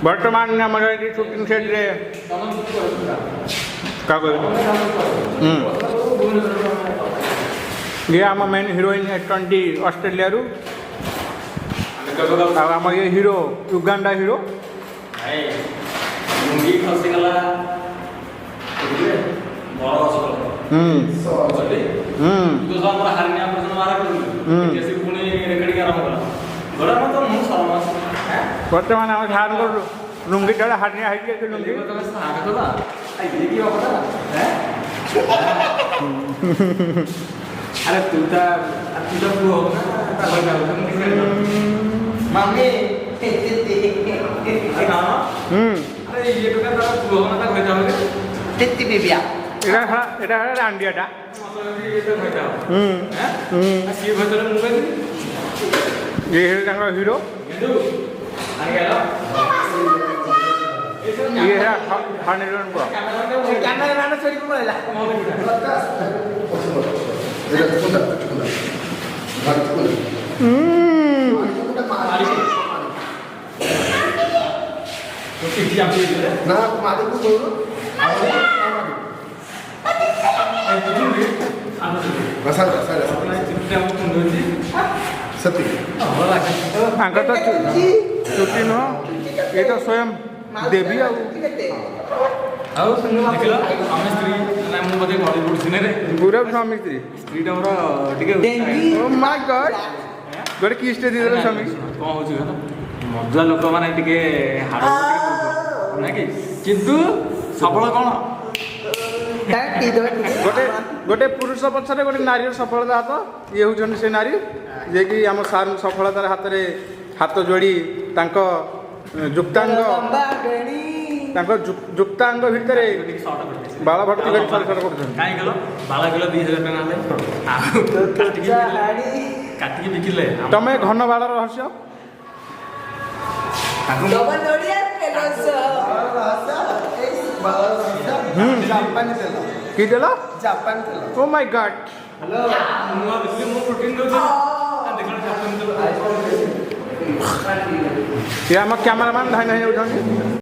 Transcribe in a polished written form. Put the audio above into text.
बर्तमान आम shooting set रे क्या ये आम मेन हिरोइन H20 ऑस्ट्रेलिया रु आम ये हीरो युगांडा हीरो बर्तमान आम हार कर लुंगी टाड़ा हारनिया है लुंगी अरे तू तो पुओ मम्मी अरे ये तो का पुओ ना ता खैता होगे तेत्ती बेबिया এটা রান্ডিয়াটা ये तो खैता हैं सी भतरे मुंबई ये है हीरो ये है हानिरन को कैमरा छोड़ी पड़ेला ना मालिक को बोलो सत्य तो चुट्टी नुह ये तो स्वयं देवी ଆଉ ସୁନ୍ଦର ଦେଖିଲ ଆମେ ସ୍ତ୍ରୀ ନା ମୁଁ ବୋଧେ ଘରେ ପଡୁଛିନେ ରେ पूरा स्वामी स्त्री ସ୍ତ୍ରୀଟା ମୋର ଟିକେ ओ माय गॉड गोटे किस टे दिदर स्वामी କଣ ହଉଛି କହିଲ ମଜା ଲୋକମାନେ ଟିକେ ହାଡ଼ ନା କି କିନ୍ତୁ ସଫଳ କଣ गोटे गोटे पुरुष पछरे गोटे नारी सफलता हाथ ये होउछन से नारी जे कि आम सार सफलतार हाथ रे हाथ जोड़ी तांको जुक्तांग जुक्तांग भितर बाल भर्ती कर सर सर करछन काई गलो बाल गलो 2000 टका ले काटिके बिकिले तमे घन बाल रहस्य की देला जापान तेल ओ माय गॉड हेलो मुआ बिस्ली मो प्रोटीन दो देखला जापान तेल ये आम कैमरामैन धाई नहीं उठन